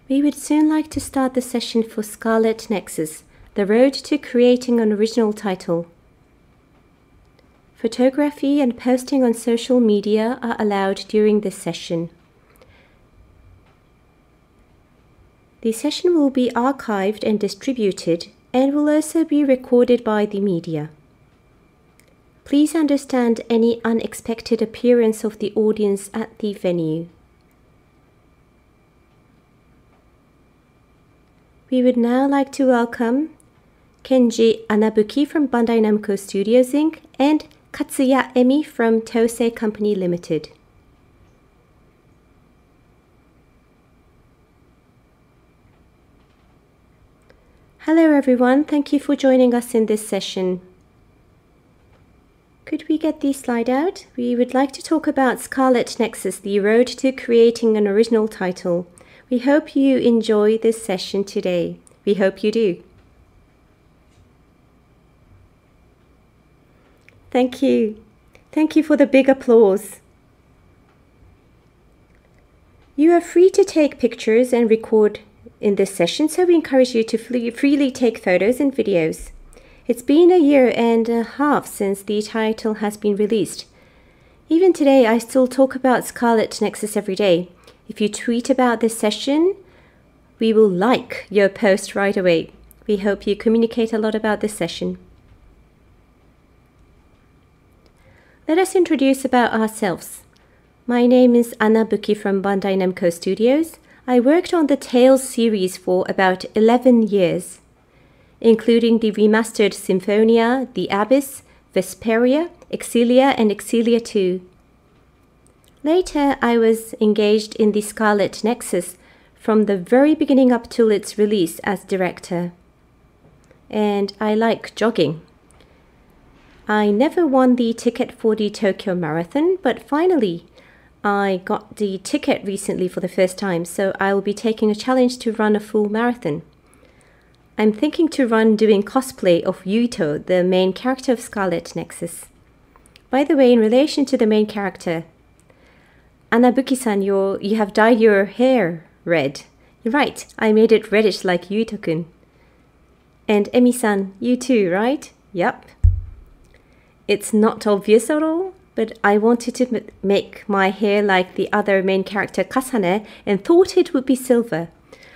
We would soon like to start the session for SCARLET NEXUS, the road to creating an original title. Photography and posting on social media are allowed during this session. The session will be archived and distributed and will also be recorded by the media. Please understand any unexpected appearance of the audience at the venue. We would now like to welcome Kenji Anabuki from Bandai Namco Studios Inc. and Katsuya Emi from TOSE Co. Limited. Hello everyone, thank you for joining us in this session. Could we get the slide out? We would like to talk about SCARLET NEXUS, the road to creating an original title. We hope you enjoy this session today. We hope you do. Thank you. Thank you for the big applause. You are free to take pictures and record in this session, so we encourage you to freely take photos and videos. It's been a year and a half since the title has been released. Even today, I still talk about SCARLET NEXUS every day. If you tweet about this session, we will like your post right away. We hope you communicate a lot about this session. Let us introduce about ourselves. My name is Anabuki from Bandai Namco Studios. I worked on the Tales series for about 11 years, including the remastered Symphonia, The Abyss, Vesperia, Exilia, and Exilia 2. Later, I was engaged in the SCARLET NEXUS from the very beginning up till its release as director. And I like jogging. I never won the ticket for the Tokyo Marathon, but finally, I got the ticket recently for the first time, so I will be taking a challenge to run a full marathon. I'm thinking to run doing cosplay of Yuito, the main character of SCARLET NEXUS. By the way, in relation to the main character, Anabuki-san, you have dyed your hair red. You're right, I made it reddish like Yuito-kun. And Emi-san, you too, right? Yep. It's not obvious at all, but I wanted to make my hair like the other main character Kasane and thought it would be silver.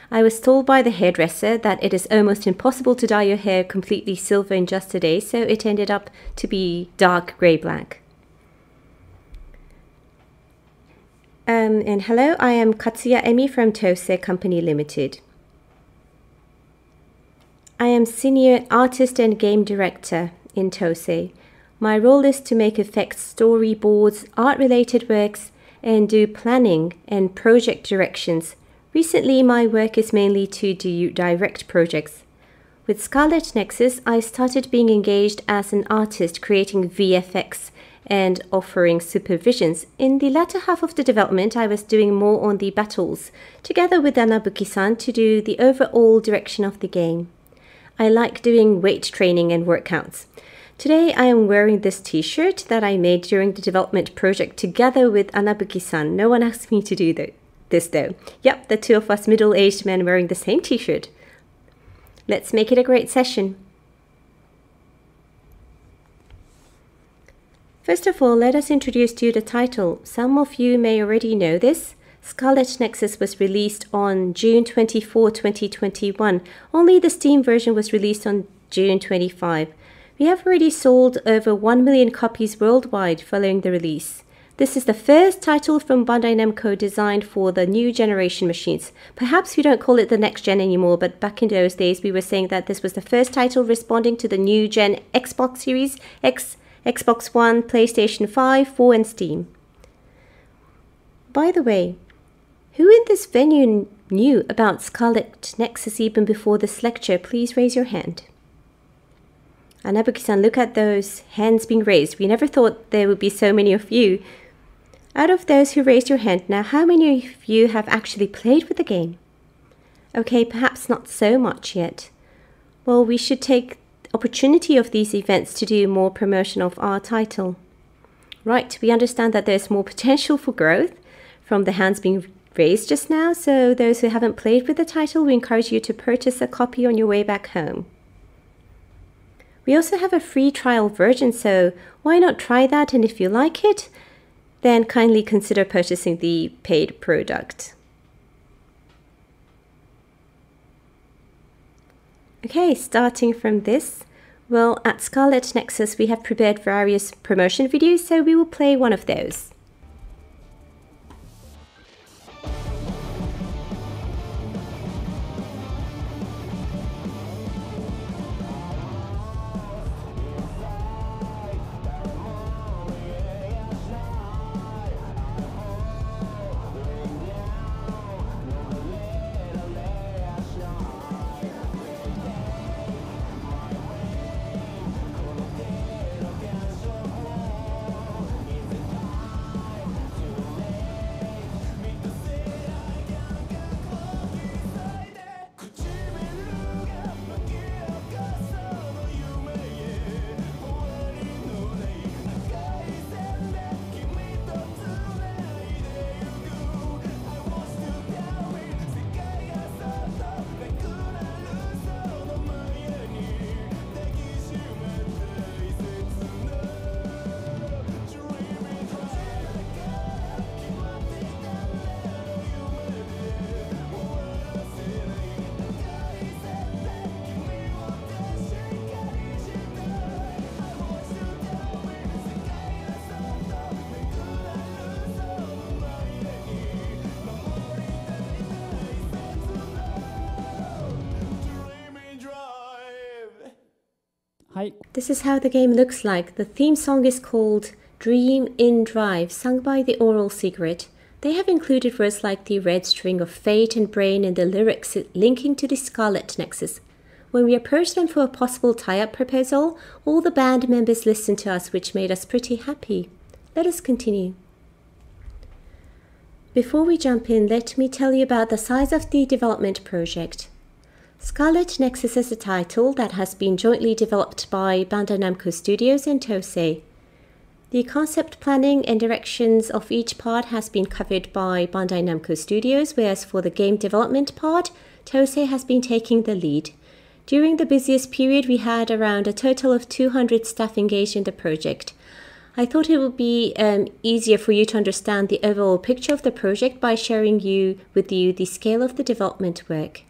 I was told by the hairdresser that it is almost impossible to dye your hair completely silver in just a day, so it ended up to be dark grey-black. And hello, I am Katsuya Emi from TOSE Co. Limited. I am Senior Artist and Game Director in TOSE. My role is to make effects, storyboards, art-related works, and do planning and project directions. Recently, my work is mainly to do direct projects. With SCARLET NEXUS, I started being engaged as an artist creating VFX and offering supervisions. In the latter half of the development, I was doing more on the battles, together with Anabuki-san to do the overall direction of the game. I like doing weight training and workouts. Today, I am wearing this t-shirt that I made during the development project together with Anabuki-san. No one asked me to do this though. Yep, the two of us middle-aged men wearing the same t-shirt. Let's make it a great session. First of all, let us introduce to you the title. Some of you may already know this. SCARLET NEXUS was released on June 24, 2021. Only the Steam version was released on June 25. We have already sold over 1 million copies worldwide following the release. This is the first title from Bandai Namco designed for the new generation machines. Perhaps we don't call it the next gen anymore, but back in those days we were saying that this was the first title responding to the new gen Xbox Series X, Xbox One, PlayStation 5, 4 and Steam. By the way, who in this venue knew about SCARLET NEXUS even before this lecture? Please raise your hand. Anabuki-san, look at those hands being raised. We never thought there would be so many of you. Out of those who raised your hand, now how many of you have actually played with the game? Okay, perhaps not so much yet. Well, we should take opportunity of these events to do more promotion of our title. Right, we understand that there's more potential for growth from the hands being raised just now, so those who haven't played with the title, we encourage you to purchase a copy on your way back home. We also have a free trial version, so why not try that, and if you like it, then kindly consider purchasing the paid product. Okay, starting from this, well, at Scarlet Nexus we have prepared various promotion videos, so we will play one of those. This is how the game looks like. The theme song is called Dream in Drive, sung by the Oral Secret. They have included words like the red string of fate and brain in the lyrics linking to the Scarlet Nexus. When we approached them for a possible tie-up proposal, all the band members listened to us, which made us pretty happy. Let us continue. Before we jump in, let me tell you about the size of the development project. Scarlet Nexus is a title that has been jointly developed by Bandai Namco Studios and TOSE. The concept planning and directions of each part has been covered by Bandai Namco Studios, whereas for the game development part, TOSE has been taking the lead. During the busiest period, we had around a total of 200 staff engaged in the project. I thought it would be easier for you to understand the overall picture of the project by sharing with you the scale of the development work.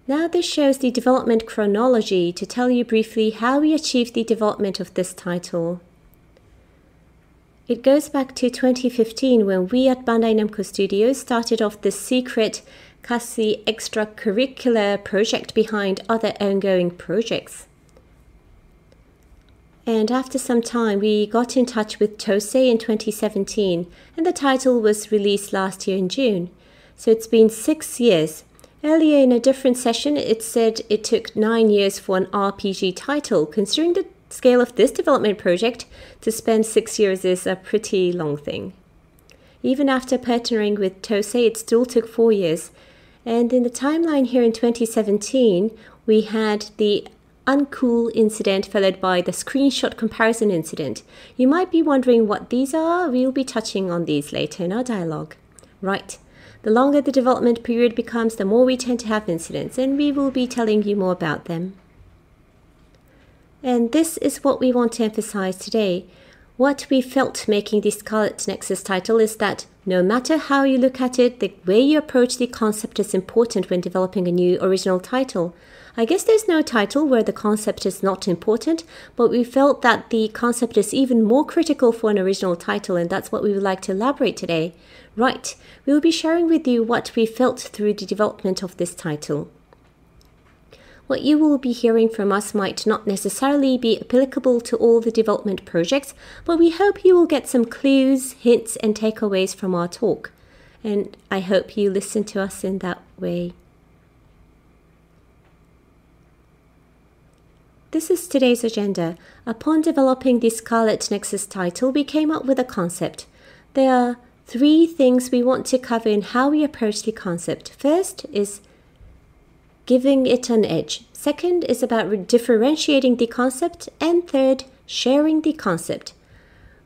Now this shows the development chronology to tell you briefly how we achieved the development of this title. It goes back to 2015 when we at Bandai Namco Studios started off this secret Katsuya extracurricular project behind other ongoing projects. And after some time we got in touch with TOSE in 2017 and the title was released last year in June. So it's been 6 years. Earlier in a different session, it said it took 9 years for an RPG title. Considering the scale of this development project, to spend 6 years is a pretty long thing. Even after partnering with TOSE, it still took 4 years. And in the timeline here in 2017, we had the uncool incident followed by the screenshot comparison incident. You might be wondering what these are. We'll be touching on these later in our dialogue. Right. The longer the development period becomes, the more we tend to have incidents, and we will be telling you more about them. And this is what we want to emphasize today. What we felt making the Scarlet Nexus title is that no matter how you look at it, the way you approach the concept is important when developing a new original title. I guess there's no title where the concept is not important, but we felt that the concept is even more critical for an original title, and that's what we would like to elaborate today. Right, we will be sharing with you what we felt through the development of this title. What you will be hearing from us might not necessarily be applicable to all the development projects, but we hope you will get some clues, hints, and takeaways from our talk. And I hope you listen to us in that way. This is today's agenda. Upon developing the Scarlet Nexus title, we came up with a concept. There are 3 things we want to cover in how we approach the concept. First is giving it an edge. Second is about differentiating the concept. And third, sharing the concept.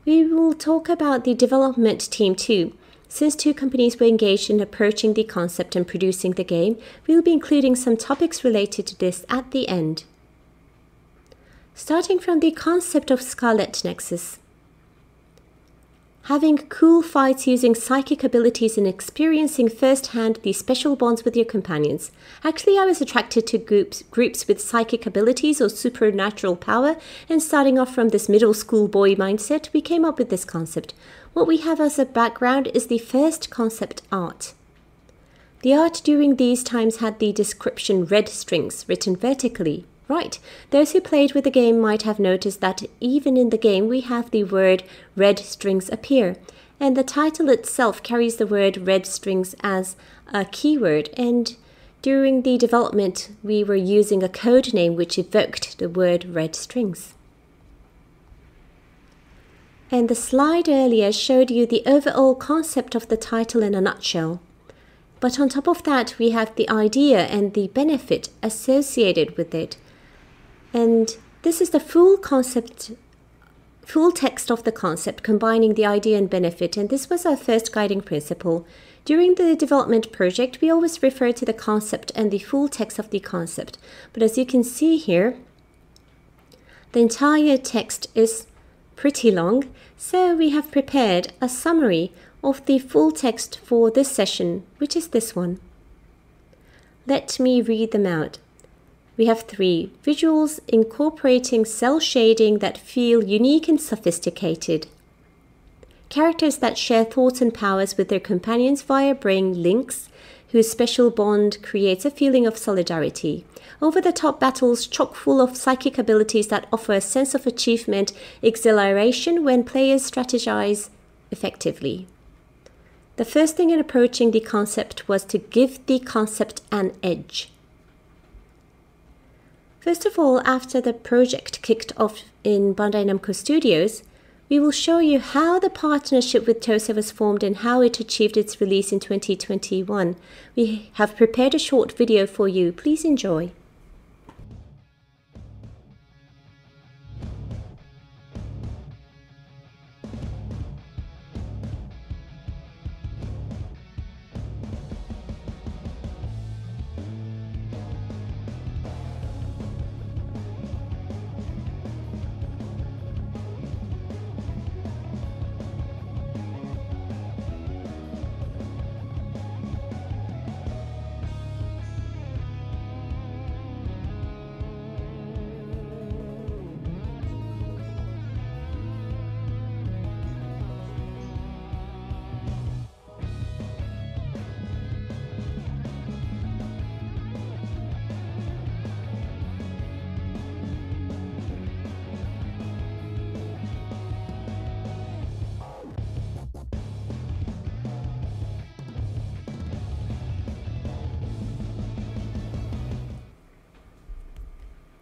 We will talk about the development team too. Since two companies were engaged in approaching the concept and producing the game, we will be including some topics related to this at the end. Starting from the concept of SCARLET Nexus. Having cool fights using psychic abilities and experiencing firsthand the special bonds with your companions. Actually, I was attracted to groups with psychic abilities or supernatural power, and starting off from this middle school boy mindset, we came up with this concept. What we have as a background is the first concept art. The art during these times had the description red strings written vertically. Right, those who played with the game might have noticed that even in the game we have the word red strings appear, and the title itself carries the word red strings as a keyword, and during the development we were using a code name which evoked the word red strings. And the slide earlier showed you the overall concept of the title in a nutshell. But on top of that we have the idea and the benefit associated with it. And this is the full text of the concept, combining the idea and benefit, and this was our first guiding principle. During the development project, we always refer to the concept and the full text of the concept. But as you can see here, the entire text is pretty long, so we have prepared a summary of the full text for this session, which is this one. Let me read them out. We have 3 visuals incorporating cell shading that feel unique and sophisticated. Characters that share thoughts and powers with their companions via brain links, whose special bond creates a feeling of solidarity. Over-the-top battles chock full of psychic abilities that offer a sense of achievement, exhilaration when players strategize effectively. The first thing in approaching the concept was to give the concept an edge. First of all, after the project kicked off in Bandai Namco Studios, we will show you how the partnership with TOSE was formed and how it achieved its release in 2021. We have prepared a short video for you. Please enjoy.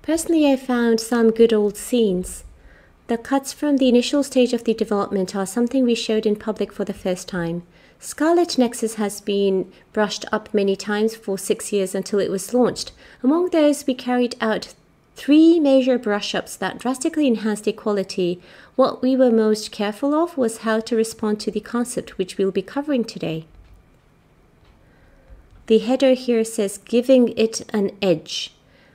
Personally, I found some good old scenes. The cuts from the initial stage of the development are something we showed in public for the first time. SCARLET Nexus has been brushed up many times for 6 years until it was launched. Among those, we carried out 3 major brush-ups that drastically enhanced the quality. What we were most careful of was how to respond to the concept, which we'll be covering today. The header here says, giving it an edge.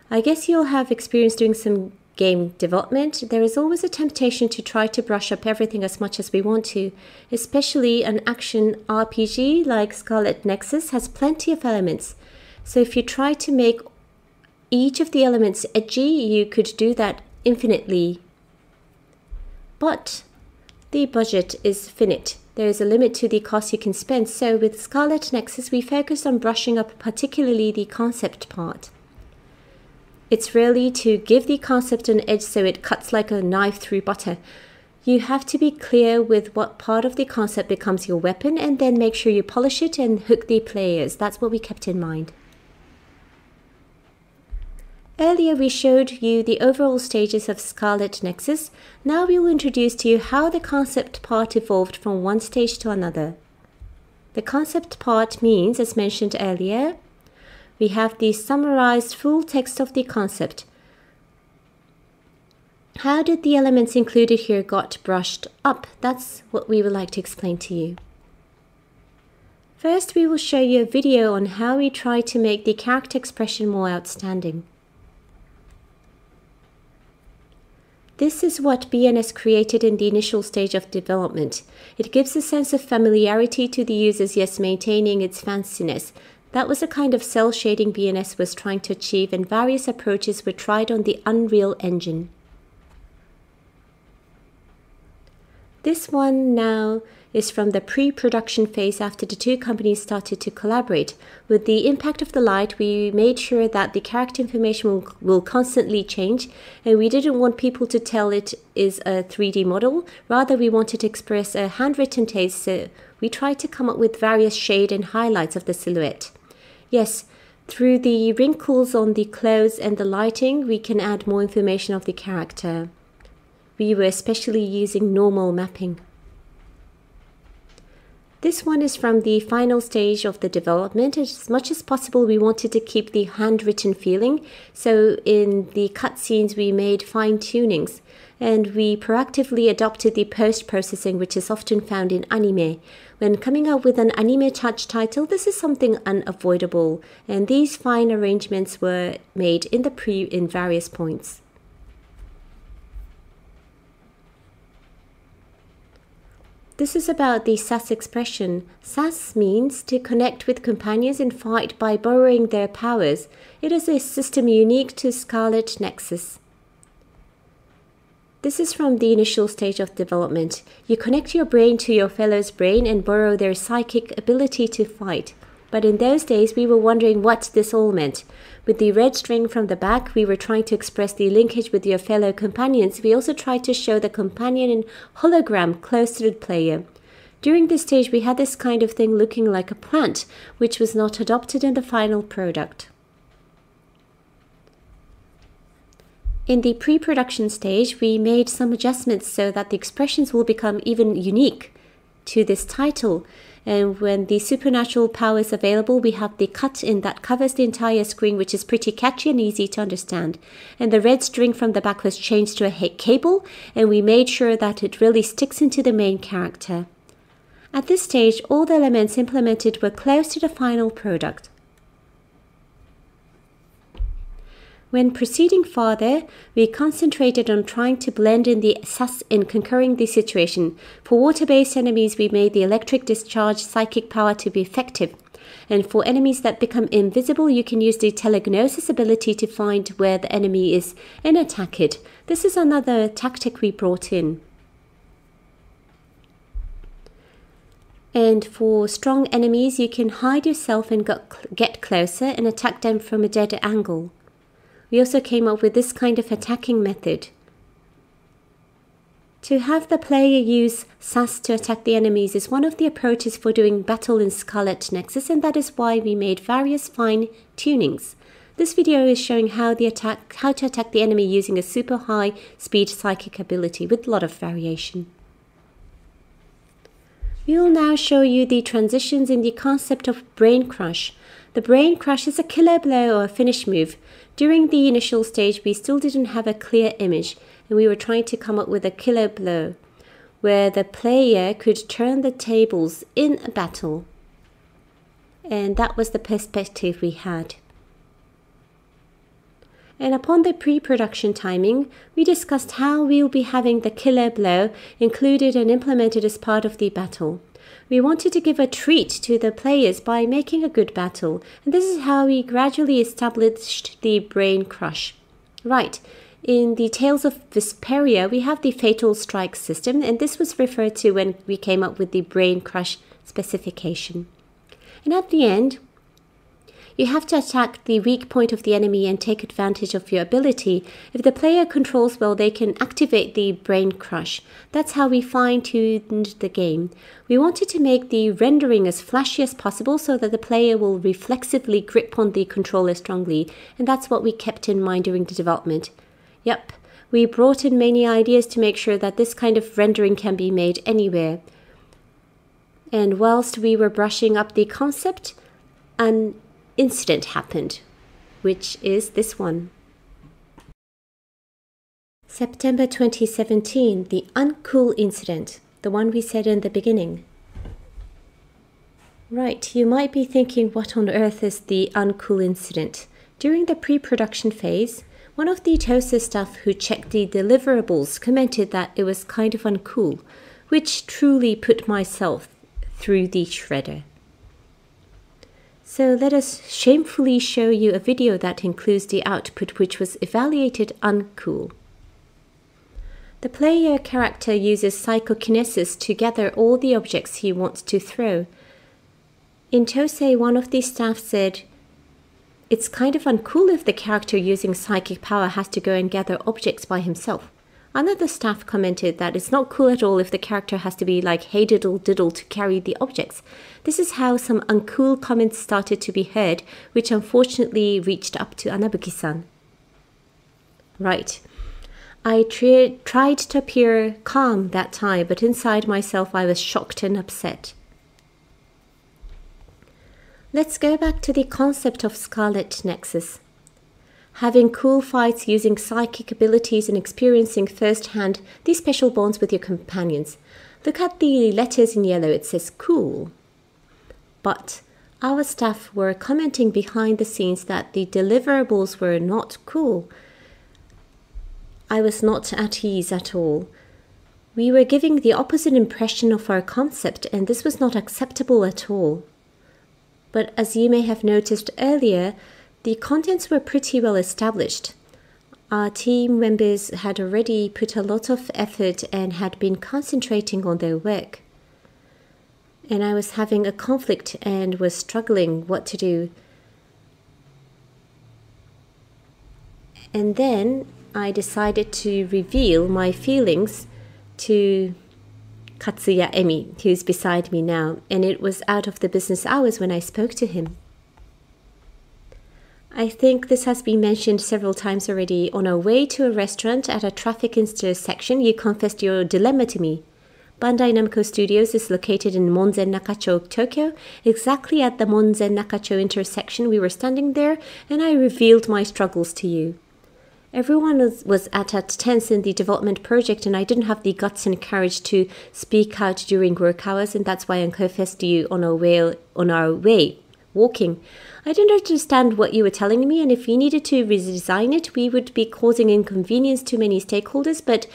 I guess you'll have experience doing some game development. There is always a temptation to try to brush up everything as much as we want to, especially an action RPG like SCARLET Nexus has plenty of elements. So if you try to make each of the elements edgy, you could do that infinitely. But the budget is finite. There is a limit to the cost you can spend. So with SCARLET Nexus, we focus on brushing up particularly the concept part. It's really to give the concept an edge so it cuts like a knife through butter. You have to be clear with what part of the concept becomes your weapon and then make sure you polish it and hook the players. That's what we kept in mind. Earlier we showed you the overall stages of SCARLET Nexus. Now we will introduce to you how the concept part evolved from one stage to another. The concept part means, as mentioned earlier, we have the summarized full text of the concept. How did the elements included here got brushed up? That's what we would like to explain to you. First, we will show you a video on how we try to make the character expression more outstanding. This is what BNS created in the initial stage of development. It gives a sense of familiarity to the users, yes, maintaining its fanciness. That was the kind of cell shading BNS was trying to achieve, and various approaches were tried on the Unreal Engine. This one now is from the pre-production phase after the two companies started to collaborate. With the impact of the light, we made sure that the character information will constantly change, and we didn't want people to tell it is a 3D model. Rather, we wanted to express a handwritten taste, so we tried to come up with various shade and highlights of the silhouette. Yes, through the wrinkles on the clothes and the lighting, we can add more information of the character. We were especially using normal mapping. This one is from the final stage of the development. As much as possible, we wanted to keep the handwritten feeling, so in the cutscenes we made fine-tunings, and we proactively adopted the post-processing, which is often found in anime. When coming up with an anime touch title, this is something unavoidable, and these fine arrangements were made in various points. This is about the SAS expression. SAS means to connect with companions in fight by borrowing their powers. It is a system unique to SCARLET NEXUS. This is from the initial stage of development. You connect your brain to your fellow's brain and borrow their psychic ability to fight. But in those days, we were wondering what this all meant. With the red string from the back, we were trying to express the linkage with your fellow companions. We also tried to show the companion in hologram close to the player. During this stage, we had this kind of thing looking like a plant, which was not adopted in the final product. In the pre-production stage, we made some adjustments so that the expressions will become even unique to this title. And when the supernatural power is available, we have the cut-in that covers the entire screen, which is pretty catchy and easy to understand. And the red string from the back was changed to a cable, and we made sure that it really sticks into the main character. At this stage, all the elements implemented were close to the final product. When proceeding farther, we concentrated on trying to blend in the SAS in conquering the situation. For water-based enemies, we made the electric discharge psychic power to be effective. And for enemies that become invisible, you can use the telegnosis ability to find where the enemy is and attack it. This is another tactic we brought in. And for strong enemies, you can hide yourself and get closer and attack them from a dead angle. We also came up with this kind of attacking method. To have the player use SAS to attack the enemies is one of the approaches for doing battle in SCARLET NEXUS, and that is why we made various fine tunings. This video is showing how to attack the enemy using a super high speed psychic ability with a lot of variation. We will now show you the transitions in the concept of brain crush. The brain crush is a killer blow or a finish move. During the initial stage, we still didn't have a clear image, and we were trying to come up with a killer blow, where the player could turn the tables in a battle. And that was the perspective we had. And upon the pre-production timing, we discussed how we'll be having the killer blow included and implemented as part of the battle. We wanted to give a treat to the players by making a good battle, and this is how we gradually established the brain crush. Right, in the Tales of Vesperia, we have the fatal strike system, and this was referred to when we came up with the brain crush specification. And at the end, you have to attack the weak point of the enemy and take advantage of your ability. If the player controls well, they can activate the brain crush. That's how we fine-tuned the game. We wanted to make the rendering as flashy as possible so that the player will reflexively grip on the controller strongly, and that's what we kept in mind during the development. Yep, we brought in many ideas to make sure that this kind of rendering can be made anywhere. And whilst we were brushing up the concept, an incident happened, which is this one. September 2017, the uncool incident, the one we said in the beginning. Right, you might be thinking what on earth is the uncool incident. During the pre-production phase, one of the TOSE staff who checked the deliverables commented that it was kind of uncool, which truly put myself through the shredder. So let us shamefully show you a video that includes the output which was evaluated uncool. The player character uses psychokinesis to gather all the objects he wants to throw. In TOSE, one of the staff said, "It's kind of uncool if the character using psychic power has to go and gather objects by himself." Another staff commented that it's not cool at all if the character has to be like hey diddle diddle to carry the objects. This is how some uncool comments started to be heard, which unfortunately reached up to Anabuki-san. Right. I tried to appear calm that time, but inside myself I was shocked and upset. Let's go back to the concept of SCARLET NEXUS. Having cool fights using psychic abilities and experiencing firsthand these special bonds with your companions. Look at the letters in yellow, it says cool. But our staff were commenting behind the scenes that the deliverables were not cool. I was not at ease at all. We were giving the opposite impression of our concept, and this was not acceptable at all. But as you may have noticed earlier, the contents were pretty well established. Our team members had already put a lot of effort and had been concentrating on their work. And I was having a conflict and was struggling what to do. And then I decided to reveal my feelings to Katsuya Emi, who's beside me now, and it was out of the business hours when I spoke to him. I think this has been mentioned several times already. On our way to a restaurant at a traffic intersection, you confessed your dilemma to me. Bandai Namco Studios is located in Monzen Nakacho, Tokyo. Exactly at the Monzen Nakacho intersection, we were standing there, and I revealed my struggles to you. Everyone was at a tense in the development project, and I didn't have the guts and courage to speak out during work hours, and that's why I confessed to you on our way walking. I didn't understand what you were telling me, and if we needed to redesign it, we would be causing inconvenience to many stakeholders, but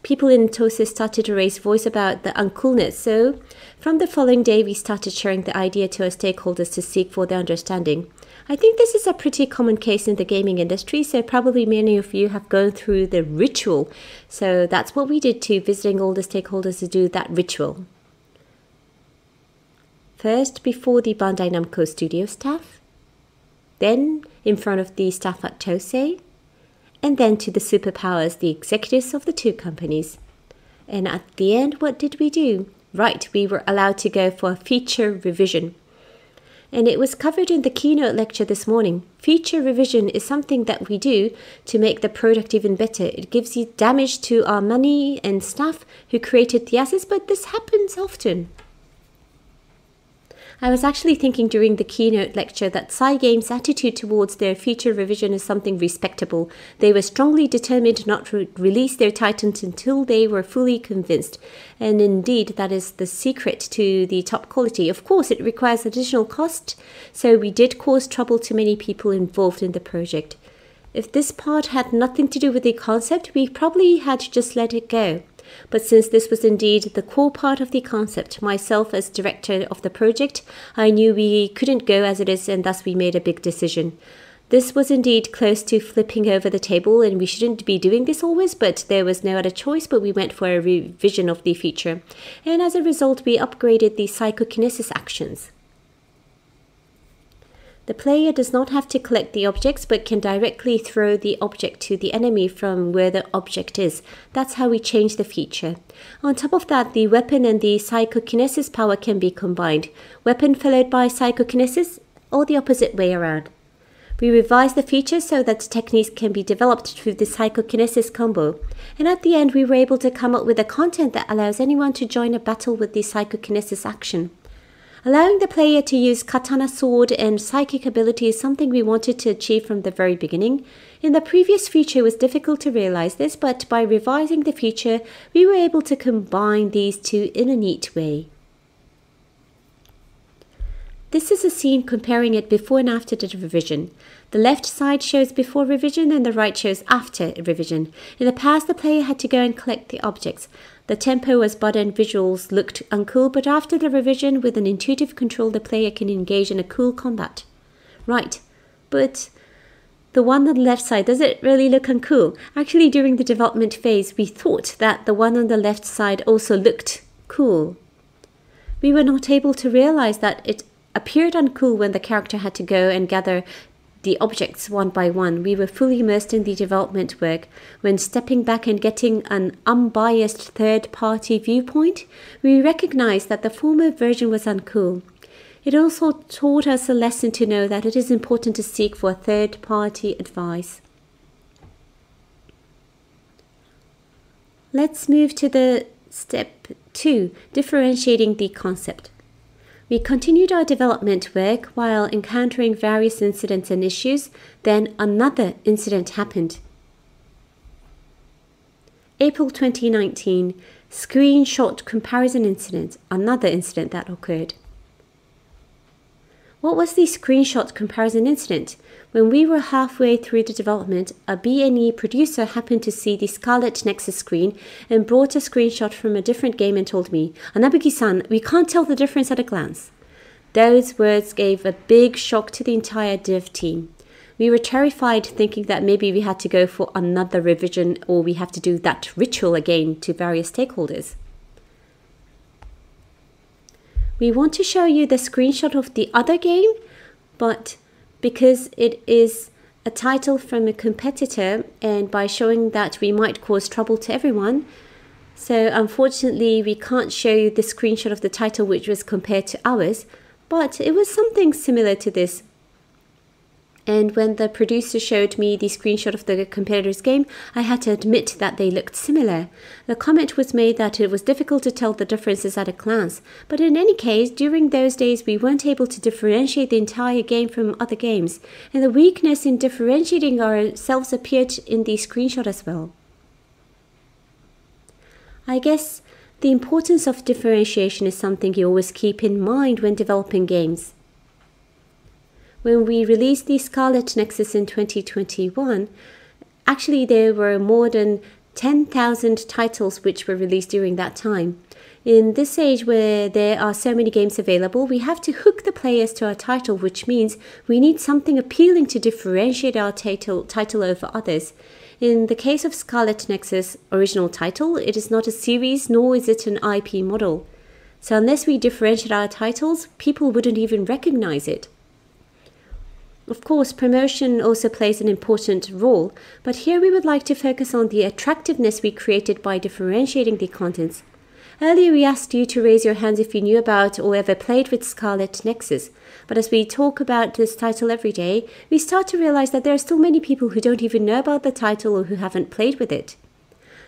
people in TOSE started to raise voice about the uncoolness. So from the following day, we started sharing the idea to our stakeholders to seek for their understanding. I think this is a pretty common case in the gaming industry, so probably many of you have gone through the ritual. So that's what we did too, visiting all the stakeholders to do that ritual. First, before the Bandai Namco studio staff, then in front of the staff at TOSE, and then to the superpowers, the executives of the two companies. And at the end, what did we do? Right, we were allowed to go for a feature revision. And it was covered in the keynote lecture this morning. Feature revision is something that we do to make the product even better. It gives you damage to our money and staff who created the assets, but this happens often. I was actually thinking during the keynote lecture that Cygames' attitude towards their feature revision is something respectable. They were strongly determined not to release their titans until they were fully convinced. And indeed, that is the secret to the top quality. Of course, it requires additional cost, so we did cause trouble to many people involved in the project. If this part had nothing to do with the concept, we probably had to just let it go. But since this was indeed the core part of the concept, myself as director of the project, I knew we couldn't go as it is, and thus we made a big decision. This was indeed close to flipping over the table, and we shouldn't be doing this always, but there was no other choice, but we went for a revision of the feature. And as a result, we upgraded the psychokinesis actions. The player does not have to collect the objects, but can directly throw the object to the enemy from where the object is. That's how we change the feature. On top of that, the weapon and the psychokinesis power can be combined. Weapon followed by psychokinesis, or the opposite way around. We revised the feature so that techniques can be developed through the psychokinesis combo. And at the end, we were able to come up with a content that allows anyone to join a battle with the psychokinesis action. Allowing the player to use katana sword and psychic ability is something we wanted to achieve from the very beginning. In the previous feature, it was difficult to realize this, but by revising the feature, we were able to combine these two in a neat way. This is a scene comparing it before and after the revision. The left side shows before revision and the right shows after revision. In the past, the player had to go and collect the objects. The tempo was bad and visuals looked uncool, but after the revision, with an intuitive control, the player can engage in a cool combat. Right, but the one on the left side, does it really look uncool? Actually, during the development phase, we thought that the one on the left side also looked cool. We were not able to realize that it appeared uncool when the character had to go and gather the objects one by one. We were fully immersed in the development work. When stepping back and getting an unbiased third-party viewpoint, we recognized that the former version was uncool. It also taught us a lesson to know that it is important to seek for third-party advice. Let's move to the step 2, differentiating the concept. We continued our development work while encountering various incidents and issues. Then another incident happened. April 2019, screenshot comparison incident, another incident that occurred. What was the screenshot comparison incident? When we were halfway through the development, a B&E producer happened to see the SCARLET NEXUS screen and brought a screenshot from a different game and told me, "Anabuki-san, we can't tell the difference at a glance." Those words gave a big shock to the entire dev team. We were terrified, thinking that maybe we had to go for another revision or we have to do that ritual again to various stakeholders. We want to show you the screenshot of the other game, but because it is a title from a competitor and by showing that we might cause trouble to everyone, so unfortunately we can't show you the screenshot of the title which was compared to ours, but it was something similar to this. And when the producer showed me the screenshot of the competitor's game, I had to admit that they looked similar. The comment was made that it was difficult to tell the differences at a glance, but in any case, during those days we weren't able to differentiate the entire game from other games, and the weakness in differentiating ourselves appeared in the screenshot as well. I guess the importance of differentiation is something you always keep in mind when developing games. When we released the SCARLET NEXUS in 2021, actually there were more than 10,000 titles which were released during that time. In this age where there are so many games available, we have to hook the players to our title, which means we need something appealing to differentiate our title over others. In the case of SCARLET NEXUS original title, it is not a series nor is it an IP model. So unless we differentiate our titles, people wouldn't even recognize it. Of course, promotion also plays an important role, but here we would like to focus on the attractiveness we created by differentiating the contents. Earlier we asked you to raise your hands if you knew about or ever played with SCARLET NEXUS, but as we talk about this title every day, we start to realize that there are still many people who don't even know about the title or who haven't played with it.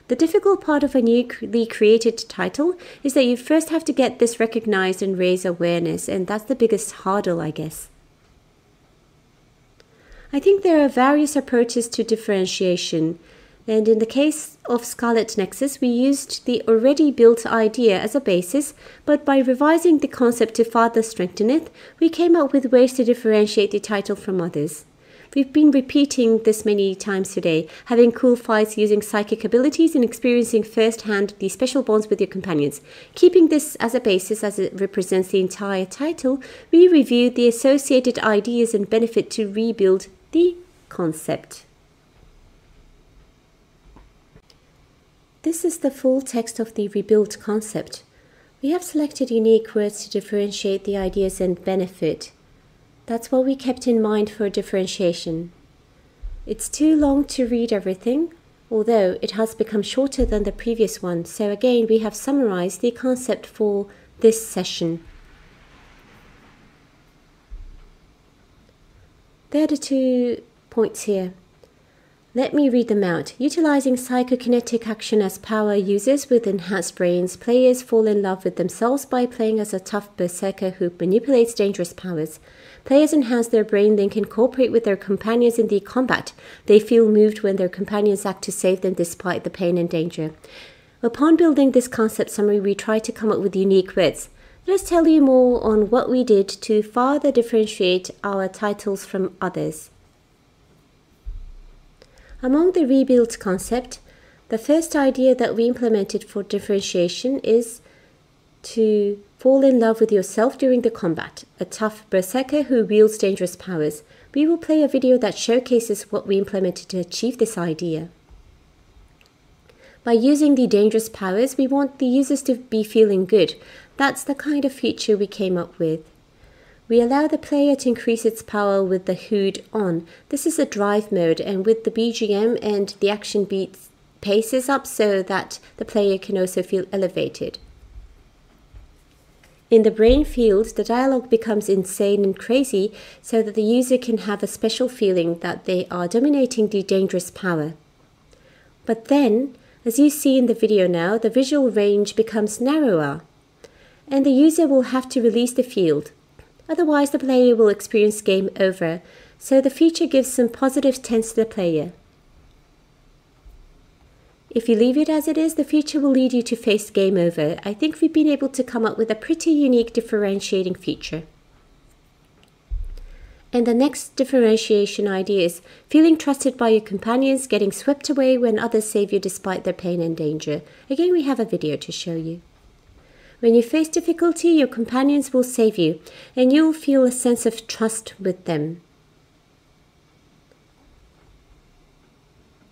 The difficult part of a newly created title is that you first have to get this recognized and raise awareness, and that's the biggest hurdle, I guess. I think there are various approaches to differentiation, and in the case of SCARLET NEXUS, we used the already built idea as a basis, but by revising the concept to further strengthen it, we came up with ways to differentiate the title from others. We've been repeating this many times today, having cool fights using psychic abilities and experiencing firsthand the special bonds with your companions. Keeping this as a basis as it represents the entire title, we reviewed the associated ideas and benefit to rebuild the concept. This is the full text of the rebuilt concept. We have selected unique words to differentiate the ideas and benefit. That's what we kept in mind for differentiation. It's too long to read everything, although it has become shorter than the previous one, so again we have summarized the concept for this session. There are the 2 points here. Let me read them out. Utilizing psychokinetic action as power users with enhanced brains, players fall in love with themselves by playing as a tough berserker who manipulates dangerous powers. Players enhance their brain link and cooperate with their companions in the combat. They feel moved when their companions act to save them despite the pain and danger. Upon building this concept summary, we tried to come up with unique words. Let us tell you more on what we did to further differentiate our titles from others. Among the rebuild concept, the first idea that we implemented for differentiation is to fall in love with yourself during the combat, a tough berserker who wields dangerous powers. We will play a video that showcases what we implemented to achieve this idea. By using the dangerous powers, we want the users to be feeling good. That's the kind of feature we came up with. We allow the player to increase its power with the HUD on. This is a drive mode, and with the BGM and the action beats paces up so that the player can also feel elevated. In the brain field, the dialogue becomes insane and crazy so that the user can have a special feeling that they are dominating the dangerous power. But then, as you see in the video now, the visual range becomes narrower, and the user will have to release the field. Otherwise, the player will experience game over, so the feature gives some positive tense to the player. If you leave it as it is, the feature will lead you to face game over. I think we've been able to come up with a pretty unique differentiating feature. And the next differentiation idea is feeling trusted by your companions, getting swept away when others save you despite their pain and danger. Again, we have a video to show you. When you face difficulty, your companions will save you, and you'll feel a sense of trust with them.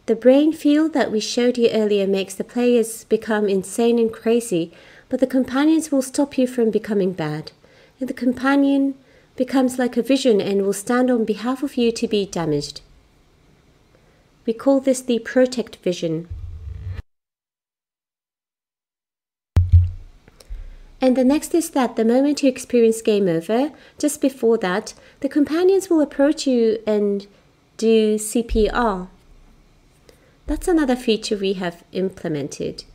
The brain field that we showed you earlier makes the players become insane and crazy, but the companions will stop you from becoming bad. And the companion becomes like a vision and will stand on behalf of you to be damaged. We call this the protect vision. And the next is that the moment you experience game over, just before that, the companions will approach you and do CPR. That's another feature we have implemented.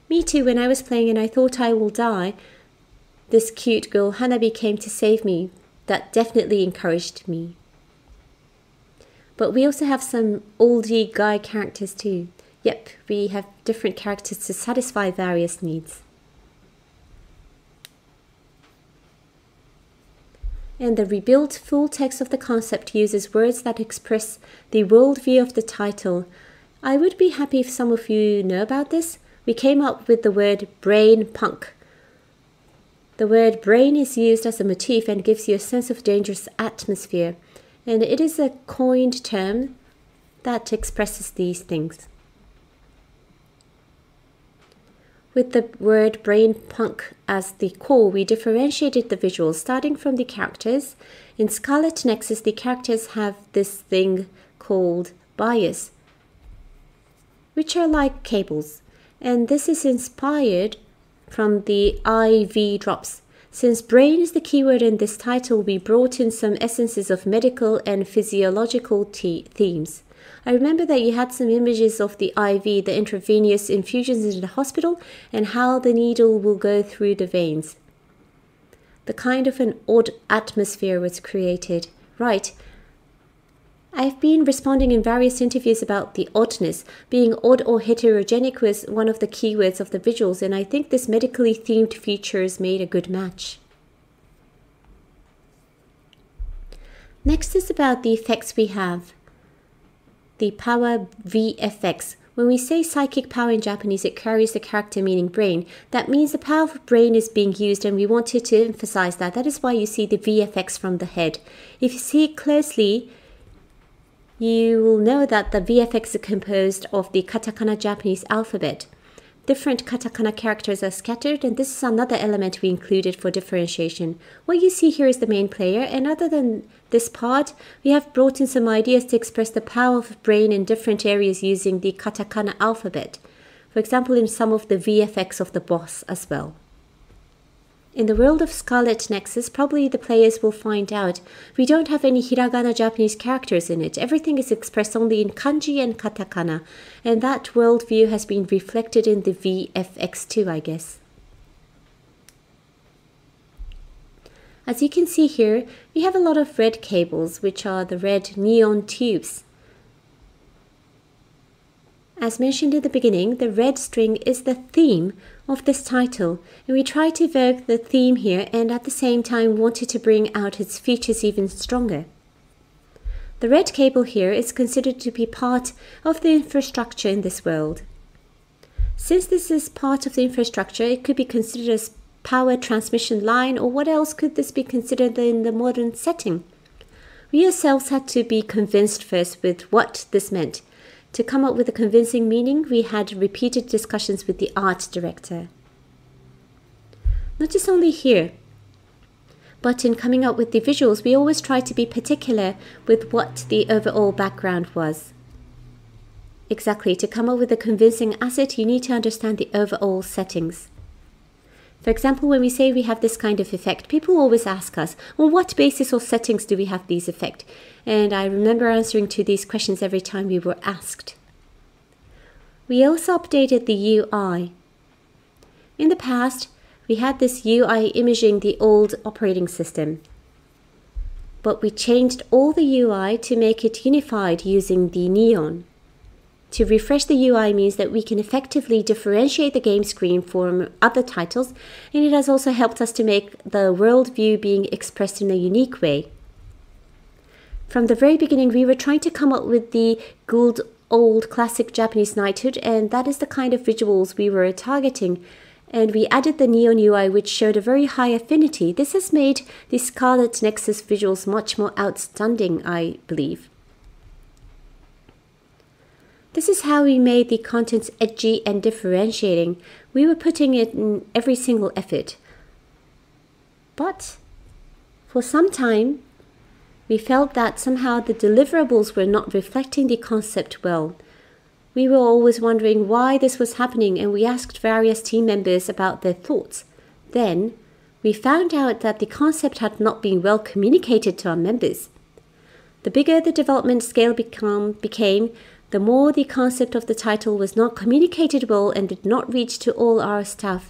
Me too, when I was playing and I thought I will die, this cute girl Hanabi came to save me. That definitely encouraged me. But we also have some oldie guy characters too. Yep, we have different characters to satisfy various needs. And the rebuilt full text of the concept uses words that express the worldview of the title. I would be happy if some of you know about this. We came up with the word brain punk. The word brain is used as a motif and gives you a sense of dangerous atmosphere. And it is a coined term that expresses these things. With the word brain punk as the core, we differentiated the visuals starting from the characters. In SCARLET Nexus, the characters have this thing called bias, which are like cables. And this is inspired from the IV drops. Since brain is the keyword in this title, we brought in some essences of medical and physiological themes. I remember that you had some images of the IV, the intravenous infusions in the hospital, and how the needle will go through the veins. The kind of an odd atmosphere was created. Right. I've been responding in various interviews about the oddness. Being odd or heterogenic was one of the keywords of the visuals, and I think this medically themed features made a good match. Next is about the effects we have. The power VFX. When we say psychic power in Japanese, it carries the character meaning brain. That means the power of brain is being used, and we wanted to emphasize that. That is why you see the VFX from the head. If you see it closely, you will know that the VFX is composed of the katakana Japanese alphabet. Different katakana characters are scattered, and this is another element we included for differentiation. What you see here is the main player, and other than this part, we have brought in some ideas to express the power of brain in different areas using the katakana alphabet. For example, in some of the VFX of the boss as well. In the world of SCARLET Nexus, probably the players will find out we don't have any hiragana Japanese characters in it. Everything is expressed only in kanji and katakana, and that worldview has been reflected in the VFX too, I guess. As you can see here, we have a lot of red cables, which are the red neon tubes. As mentioned in the beginning, the red string is the theme of this title, and we try to evoke the theme here and at the same time wanted to bring out its features even stronger. The red cable here is considered to be part of the infrastructure in this world. Since this is part of the infrastructure, it could be considered as power transmission line, or what else could this be considered in the modern setting? We ourselves had to be convinced first with what this meant. To come up with a convincing meaning, we had repeated discussions with the art director. Not just only here, but in coming up with the visuals, we always try to be particular with what the overall background was. Exactly, to come up with a convincing asset, you need to understand the overall settings. For example, when we say we have this kind of effect, people always ask us, on what basis or settings do we have these effects? And I remember answering to these questions every time we were asked. We also updated the UI. In the past, we had this UI imaging the old operating system. But we changed all the UI to make it unified using the neon. To refresh the UI means that we can effectively differentiate the game screen from other titles, and it has also helped us to make the world view being expressed in a unique way. From the very beginning, we were trying to come up with the good old classic Japanese knighthood, and that is the kind of visuals we were targeting. And we added the neon UI, which showed a very high affinity. This has made the SCARLET Nexus visuals much more outstanding, I believe. This is how we made the contents edgy and differentiating. We were putting it in every single effort. But for some time, we felt that somehow the deliverables were not reflecting the concept well. We were always wondering why this was happening, and we asked various team members about their thoughts. Then, we found out that the concept had not been well communicated to our members. The bigger the development scale became, the more the concept of the title was not communicated well and did not reach to all our staff,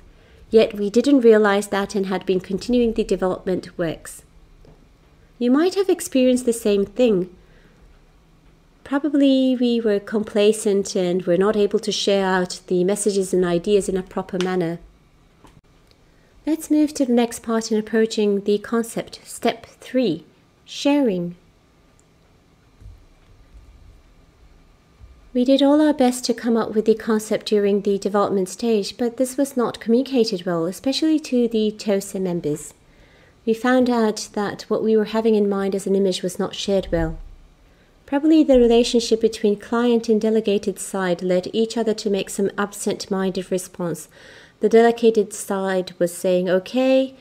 yet we didn't realize that and had been continuing the development works. You might have experienced the same thing. Probably we were complacent and were not able to share out the messages and ideas in a proper manner. Let's move to the next part in approaching the concept. Step 3. Sharing. We did all our best to come up with the concept during the development stage, but this was not communicated well, especially to the TOSE members. We found out that what we were having in mind as an image was not shared well. Probably the relationship between client and delegated side led each other to make some absent-minded response. The delegated side was saying okay,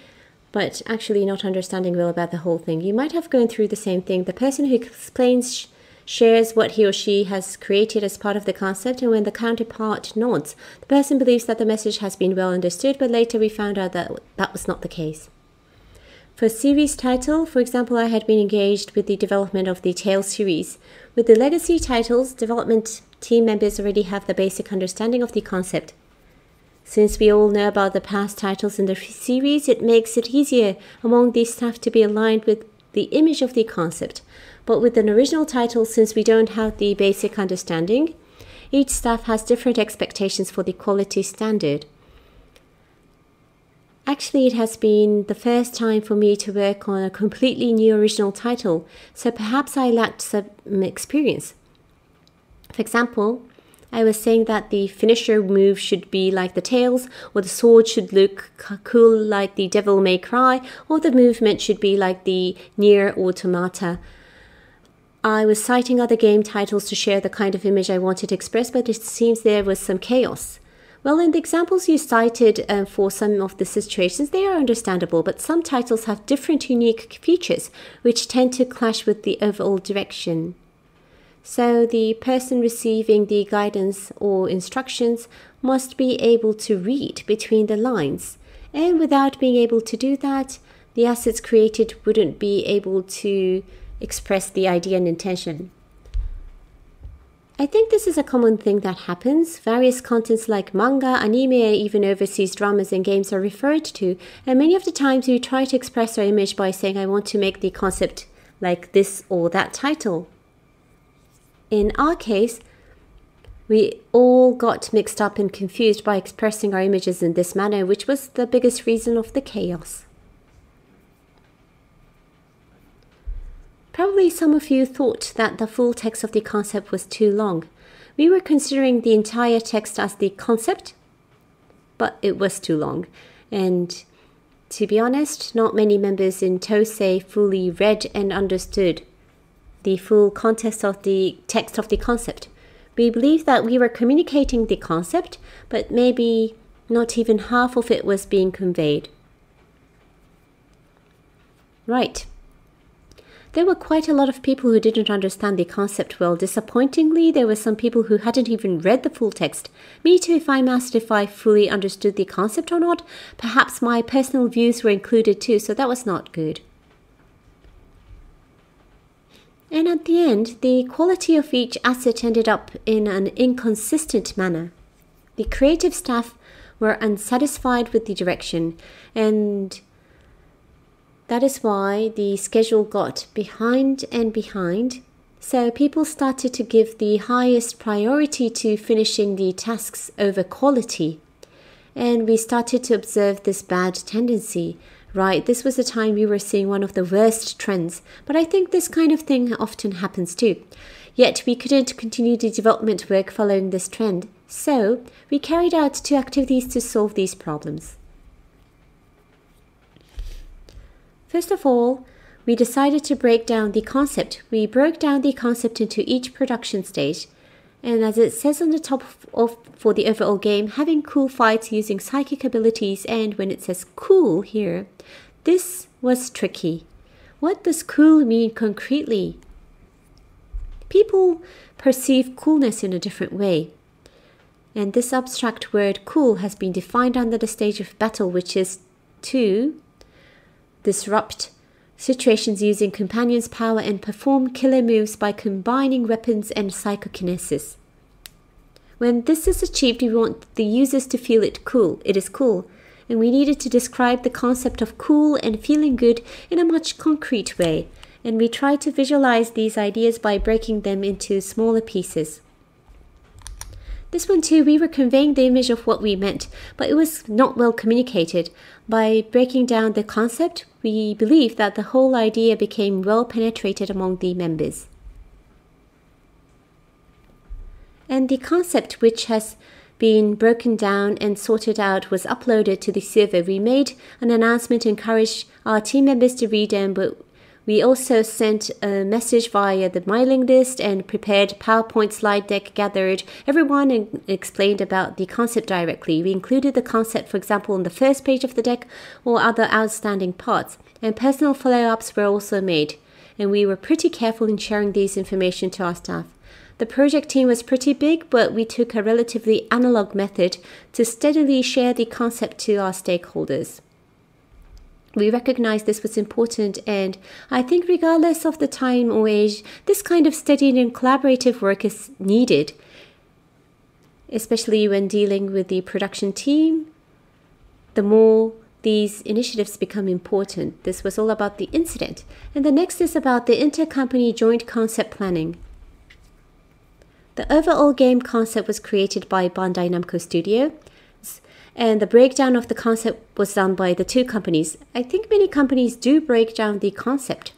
but actually not understanding well about the whole thing. You might have gone through the same thing. The person who explains shares what he or she has created as part of the concept, and when the counterpart nods, the person believes that the message has been well understood, but later we found out that that was not the case. For series title, for example, I had been engaged with the development of the Tales series. With the legacy titles, development team members already have the basic understanding of the concept. Since we all know about the past titles in the series, it makes it easier among the staff to be aligned with the image of the concept. But with an original title, since we don't have the basic understanding, each staff has different expectations for the quality standard. Actually, it has been the first time for me to work on a completely new original title, so perhaps I lacked some experience. For example, I was saying that the finisher move should be like the Tales, or the sword should look cool like the Devil May Cry, or the movement should be like the Nier Automata. I was citing other game titles to share the kind of image I wanted to express, but it seems there was some chaos. Well, in the examples you cited for some of the situations, they are understandable, but some titles have different unique features which tend to clash with the overall direction. So the person receiving the guidance or instructions must be able to read between the lines, and without being able to do that, the assets created wouldn't be able to express the idea and intention. I think this is a common thing that happens. Various contents like manga, anime, and even overseas dramas and games are referred to, and many of the times we try to express our image by saying I want to make the concept like this or that title. In our case, We all got mixed up and confused by expressing our images in this manner, which was the biggest reason of the chaos. Probably some of you thought that the full text of the concept was too long. We were considering the entire text as the concept, but it was too long. And to be honest, not many members in TOSE fully read and understood the full context of the text of the concept. We believe that we were communicating the concept, but maybe not even half of it was being conveyed. Right. There were quite a lot of people who didn't understand the concept well. Disappointingly, there were some people who hadn't even read the full text. Me too, if I'm asked if I fully understood the concept or not. Perhaps my personal views were included too, so that was not good. And at the end, the quality of each asset ended up in an inconsistent manner. The creative staff were unsatisfied with the direction, and that is why the schedule got behind and behind. So people started to give the highest priority to finishing the tasks over quality. And we started to observe this bad tendency. Right, this was the time we were seeing one of the worst trends, but I think this kind of thing often happens too. Yet we couldn't continue the development work following this trend, so we carried out 2 activities to solve these problems. First of all, we decided to break down the concept. We broke down the concept into each production stage. And as it says on the top for the overall game, having cool fights using psychic abilities, and when it says cool here, this was tricky. What does cool mean concretely? People perceive coolness in a different way. And this abstract word cool has been defined under the stage of battle, which is to disrupt situations using companions' power and perform killer moves by combining weapons and psychokinesis. When this is achieved, we want the users to feel it is cool, and we needed to describe the concept of cool and feeling good in a much concrete way, and we tried to visualize these ideas by breaking them into smaller pieces. This one too, we were conveying the image of what we meant, but it was not well communicated. By breaking down the concept, we believe that the whole idea became well penetrated among the members. And the concept, which has been broken down and sorted out, was uploaded to the server. We made an announcement to encourage our team members to read them, but we also sent a message via the mailing list and prepared PowerPoint slide deck, gathered everyone and explained about the concept directly. We included the concept, for example, on the first page of the deck or other outstanding parts. And personal follow-ups were also made. And we were pretty careful in sharing these information to our staff. The project team was pretty big, but we took a relatively analog method to steadily share the concept to our stakeholders. We recognized this was important, and I think regardless of the time or age, this kind of steady and collaborative work is needed, especially when dealing with the production team. The more these initiatives become important. This was all about the incident. And the next is about the intercompany joint concept planning. The overall game concept was created by Bandai Namco Studio, and the breakdown of the concept was done by the 2 companies. I think many companies do break down the concept,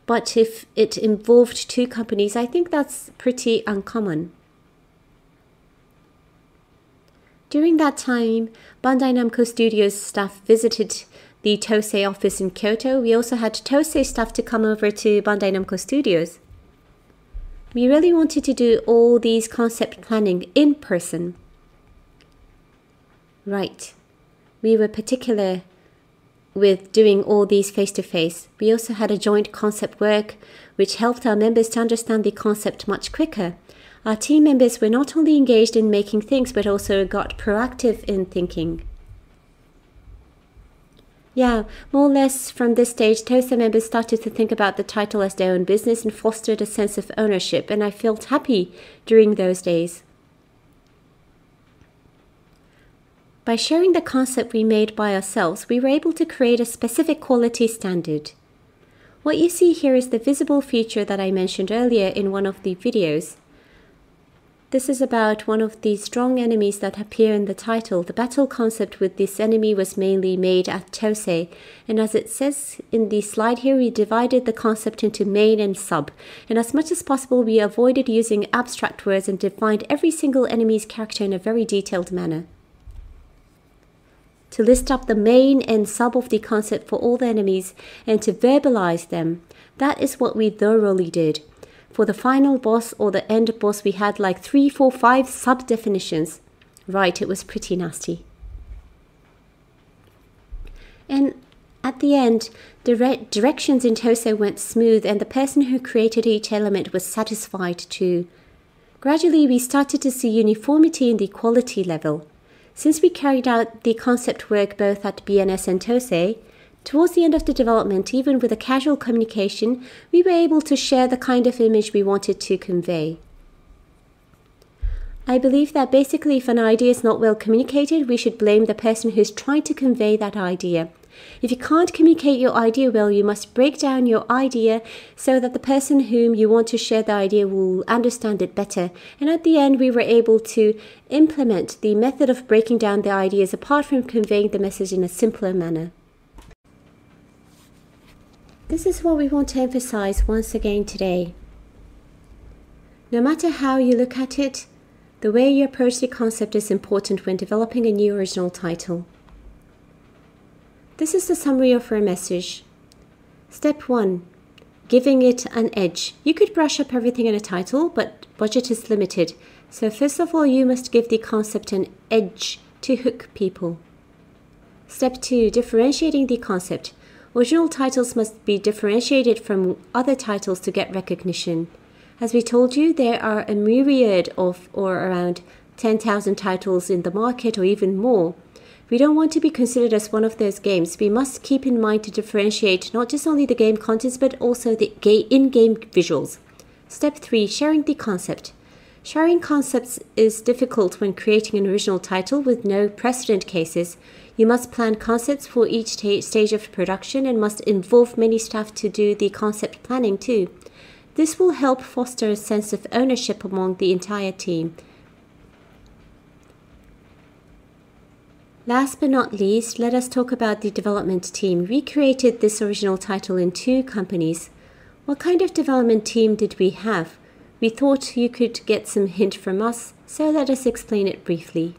but if it involved 2 companies, I think that's pretty uncommon. During that time, Bandai Namco Studios staff visited the TOSE office in Kyoto. We also had TOSE staff to come over to Bandai Namco Studios. We really wanted to do all these concept planning in person. Right. We were particular with doing all these face-to-face. We also had a joint concept work, which helped our members to understand the concept much quicker. Our team members were not only engaged in making things, but also got proactive in thinking. Yeah, more or less from this stage, TOSE members started to think about the title as their own business and fostered a sense of ownership, and I felt happy during those days. By sharing the concept we made by ourselves, we were able to create a specific quality standard. What you see here is the visible feature that I mentioned earlier in one of the videos. This is about one of the strong enemies that appear in the title. The battle concept with this enemy was mainly made at TOSE, and as it says in the slide here, we divided the concept into main and sub, and as much as possible we avoided using abstract words and defined every single enemy's character in a very detailed manner. To list up the main and sub of the concept for all the enemies and to verbalize them, that is what we thoroughly did. For the final boss or the end boss, we had like 3, 4, 5 sub-definitions. Right, it was pretty nasty. And at the end, the directions in TOSE went smooth and the person who created each element was satisfied too. Gradually, we started to see uniformity in the quality level. Since we carried out the concept work both at BNS and TOSE, towards the end of the development, even with a casual communication, we were able to share the kind of image we wanted to convey. I believe that basically if an idea is not well communicated, we should blame the person who's trying to convey that idea. If you can't communicate your idea well, you must break down your idea so that the person whom you want to share the idea will understand it better. And at the end, we were able to implement the method of breaking down the ideas apart from conveying the message in a simpler manner. This is what we want to emphasize once again today. No matter how you look at it, the way you approach the concept is important when developing a new original title. This is the summary of our message. Step 1. Giving it an edge. You could brush up everything in a title, but budget is limited. So first of all, you must give the concept an edge to hook people. Step 2. Differentiating the concept. Original titles must be differentiated from other titles to get recognition. As we told you, there are a myriad of or around 10,000 titles in the market or even more. We don't want to be considered as one of those games. We must keep in mind to differentiate not just only the game contents but also the in-game visuals. Step 3. Sharing the concept. Sharing concepts is difficult when creating an original title with no precedent cases. You must plan concepts for each stage of production and must involve many staff to do the concept planning too. This will help foster a sense of ownership among the entire team. Last but not least, let us talk about the development team. We created this original title in 2 companies. What kind of development team did we have? We thought you could get some hint from us, so let us explain it briefly.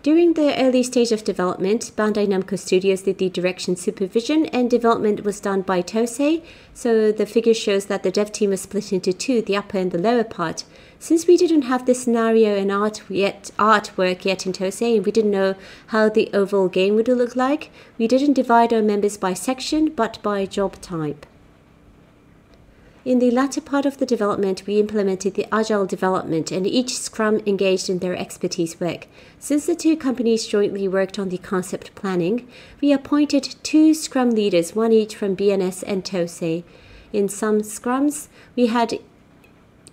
During the early stage of development, Bandai Namco Studios did the direction, supervision, and development was done by TOSE, so the figure shows that the dev team was split into 2, the upper and the lower part. Since we didn't have this scenario and artwork yet in TOSE, and we didn't know how the overall game would look like, we didn't divide our members by section, but by job type. In the latter part of the development, we implemented the agile development and each scrum engaged in their expertise work. Since the 2 companies jointly worked on the concept planning, we appointed 2 scrum leaders, one each from BNS and TOSE. In some scrums, we had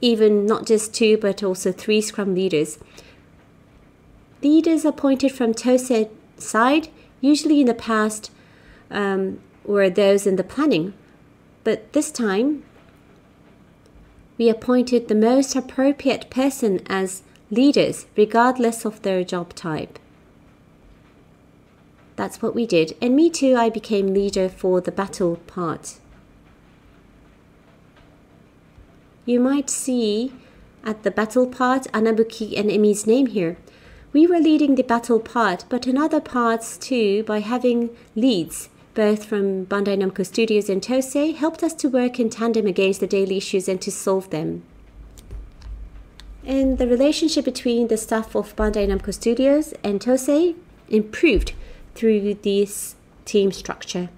even not just 2 but also 3 scrum leaders. Leaders appointed from TOSE side, usually in the past, were those in the planning. But this time, we appointed the most appropriate person as leaders, regardless of their job type. That's what we did. And me too, I became leader for the battle part. You might see at the battle part Anabuki and Emi's name here. We were leading the battle part, but in other parts too, by having leads, both from Bandai Namco Studios and TOSE, helped us to work in tandem against the daily issues and to solve them. And the relationship between the staff of Bandai Namco Studios and TOSE improved through this team structure.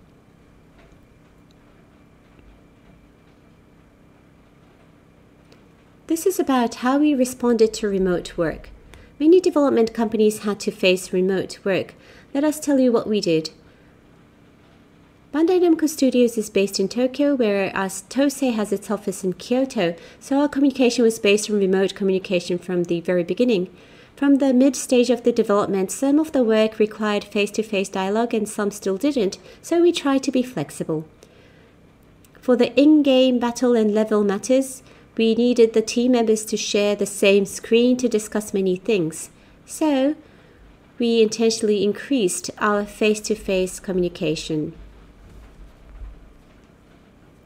This is about how we responded to remote work. Many development companies had to face remote work. Let us tell you what we did. Bandai Namco Studios is based in Tokyo, whereas TOSE has its office in Kyoto, so our communication was based on remote communication from the very beginning. From the mid-stage of the development, some of the work required face-to-face dialogue and some still didn't, so we tried to be flexible. For the in-game battle and level matters, we needed the team members to share the same screen to discuss many things. So we intentionally increased our face-to-face communication.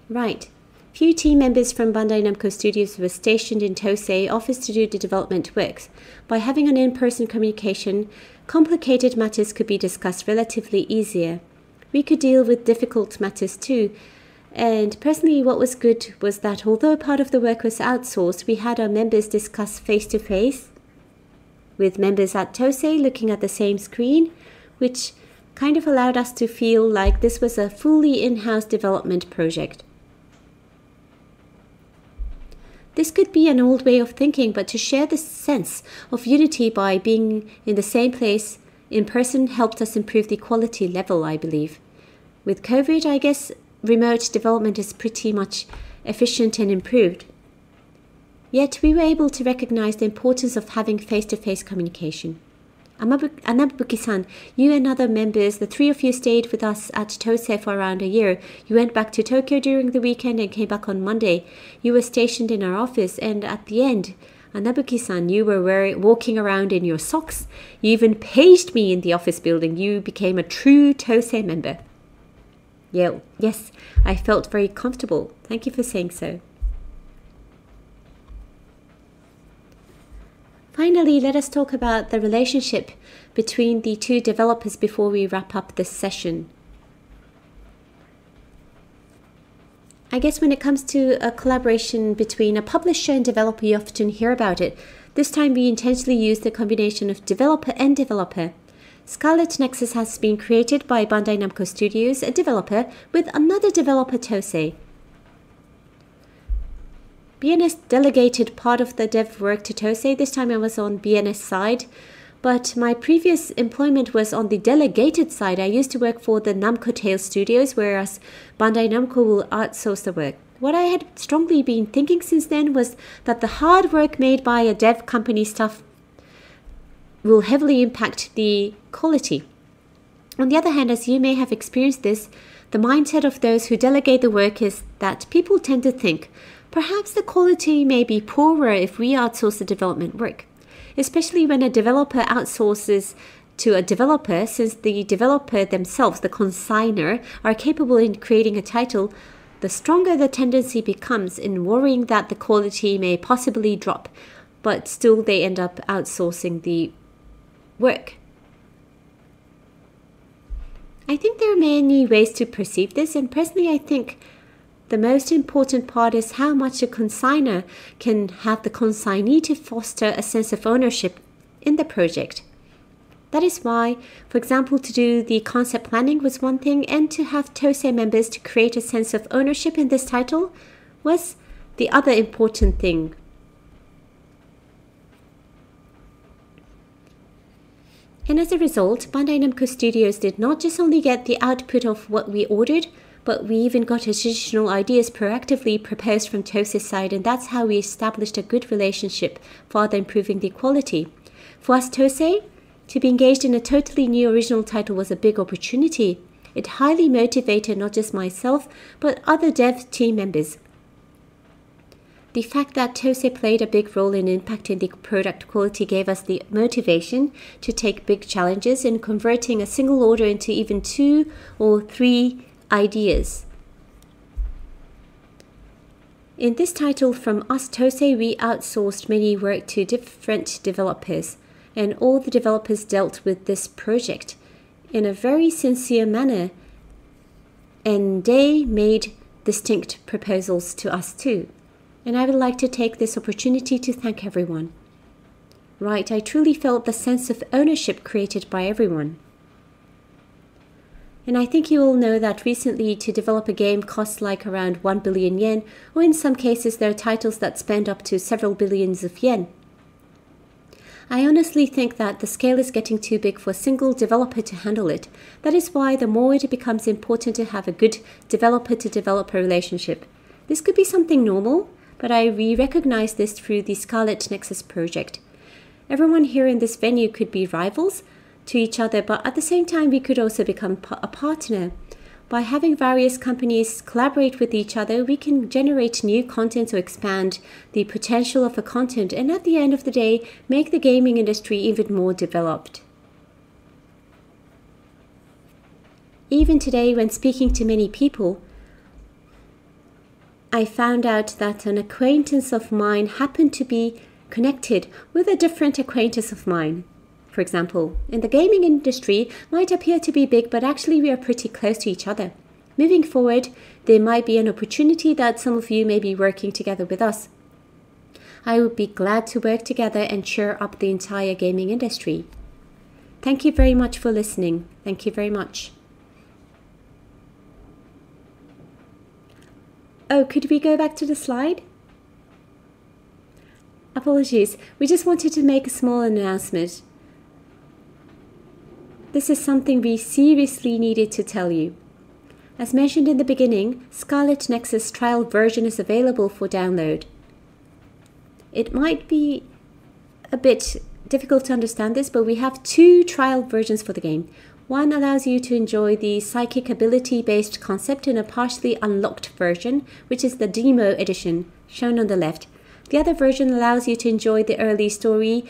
Right. Few team members from Bandai Namco Studios were stationed in TOSE office to do the development works. By having an in-person communication, complicated matters could be discussed relatively easier. We could deal with difficult matters too. And personally, what was good was that although part of the work was outsourced, we had our members discuss face-to-face with members at TOSE looking at the same screen, which kind of allowed us to feel like this was a fully in-house development project. This could be an old way of thinking, but to share the sense of unity by being in the same place in person helped us improve the quality level, I believe. With COVID, I guess remote development is pretty much efficient and improved. Yet we were able to recognize the importance of having face-to-face communication. Anabuki-san, you and other members, the three of you stayed with us at TOSE for around a year. You went back to Tokyo during the weekend and came back on Monday. You were stationed in our office, and at the end, Anabuki-san, you were walking around in your socks. You even paged me in the office building. You became a true TOSE member. Yeah, yes, I felt very comfortable. Thank you for saying so. Finally, let us talk about the relationship between the two developers before we wrap up this session. I guess when it comes to a collaboration between a publisher and developer, you often hear about it. This time we intentionally used the combination of developer and developer. SCARLET NEXUS has been created by Bandai Namco Studios, a developer, with another developer, TOSE. BNS delegated part of the dev work to TOSE. This time I was on BNS side, but my previous employment was on the delegated side. I used to work for the Namco Tales Studios, whereas Bandai Namco will outsource the work. What I had strongly been thinking since then was that the hard work made by a dev company staff will heavily impact the quality. On the other hand, as you may have experienced this, the mindset of those who delegate the work is that people tend to think, perhaps the quality may be poorer if we outsource the development work, especially when a developer outsources to a developer, since the developer themselves, the consignor, are capable in creating a title. The stronger the tendency becomes in worrying that the quality may possibly drop, but still they end up outsourcing the work. I think there are many ways to perceive this, and personally I think the most important part is how much a consignor can have the consignee to foster a sense of ownership in the project. That is why, for example, to do the concept planning was one thing, and to have TOSE members to create a sense of ownership in this title was the other important thing. And as a result, Bandai Namco Studios did not just only get the output of what we ordered, but we even got additional ideas proactively proposed from TOSE's side, and that's how we established a good relationship, further improving the quality. For us, TOSE, to be engaged in a totally new original title was a big opportunity. It highly motivated not just myself, but other dev team members. The fact that TOSE played a big role in impacting the product quality gave us the motivation to take big challenges in converting a single order into even 2 or 3 ideas. In this title from us TOSE, we outsourced many work to different developers, and all the developers dealt with this project in a very sincere manner, and they made distinct proposals to us too. And I would like to take this opportunity to thank everyone. Right, I truly felt the sense of ownership created by everyone. And I think you all know that recently to develop a game costs like around 1 billion yen, or in some cases there are titles that spend up to several billions of yen. I honestly think that the scale is getting too big for a single developer to handle it. That is why the more it becomes important to have a good developer-to-developer relationship. This could be something normal, but we recognize this through the SCARLET NEXUS project. Everyone here in this venue could be rivals to each other, but at the same time we could also become a partner. By having various companies collaborate with each other, we can generate new content to expand the potential of a content and at the end of the day, make the gaming industry even more developed. Even today, when speaking to many people, I found out that an acquaintance of mine happened to be connected with a different acquaintance of mine. For example, in the gaming industry might appear to be big, but actually we are pretty close to each other. Moving forward, there might be an opportunity that some of you may be working together with us. I would be glad to work together and cheer up the entire gaming industry. Thank you very much for listening. Thank you very much. Oh, could we go back to the slide? Apologies, we just wanted to make a small announcement. This is something we seriously needed to tell you. As mentioned in the beginning, SCARLET Nexus trial version is available for download. It might be a bit difficult to understand this, but we have two trial versions for the game. One allows you to enjoy the psychic ability-based concept in a partially unlocked version, which is the demo edition, shown on the left. The other version allows you to enjoy the early story,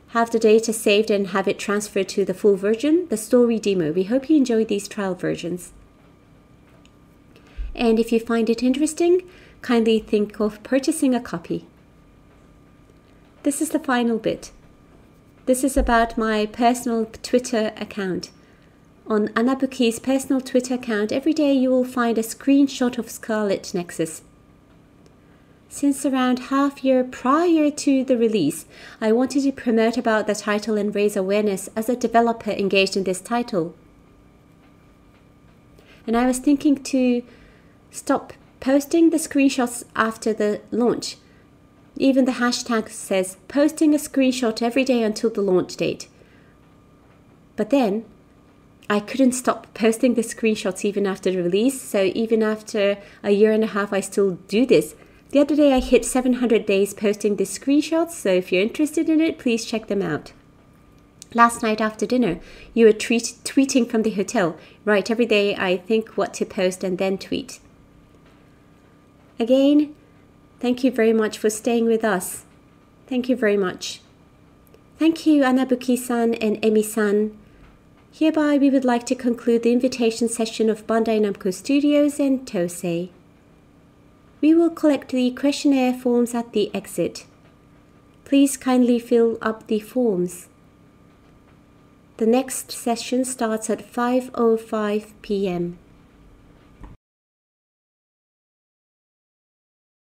have the data saved and have it transferred to the full version, the story demo. We hope you enjoy these trial versions. And if you find it interesting, kindly think of purchasing a copy. This is the final bit. This is about my personal Twitter account. On Anabuki's personal Twitter account, every day you will find a screenshot of SCARLET Nexus. Since around half year prior to the release, I wanted to promote about the title and raise awareness as a developer engaged in this title. And I was thinking to stop posting the screenshots after the launch. Even the hashtag says posting a screenshot every day until the launch date. But then I couldn't stop posting the screenshots even after the release, so even after a year and a half I still do this. The other day I hit 700 days posting these screenshots, so if you're interested in it, please check them out. Last night after dinner, you were tweeting from the hotel. Right, every day I think what to post and then tweet. Again, thank you very much for staying with us. Thank you very much. Thank you, Anabuki-san and Emi-san. Hereby, we would like to conclude the invitation session of Bandai Namco Studios and TOSE. We will collect the questionnaire forms at the exit. Please kindly fill up the forms. The next session starts at 5:05 p.m.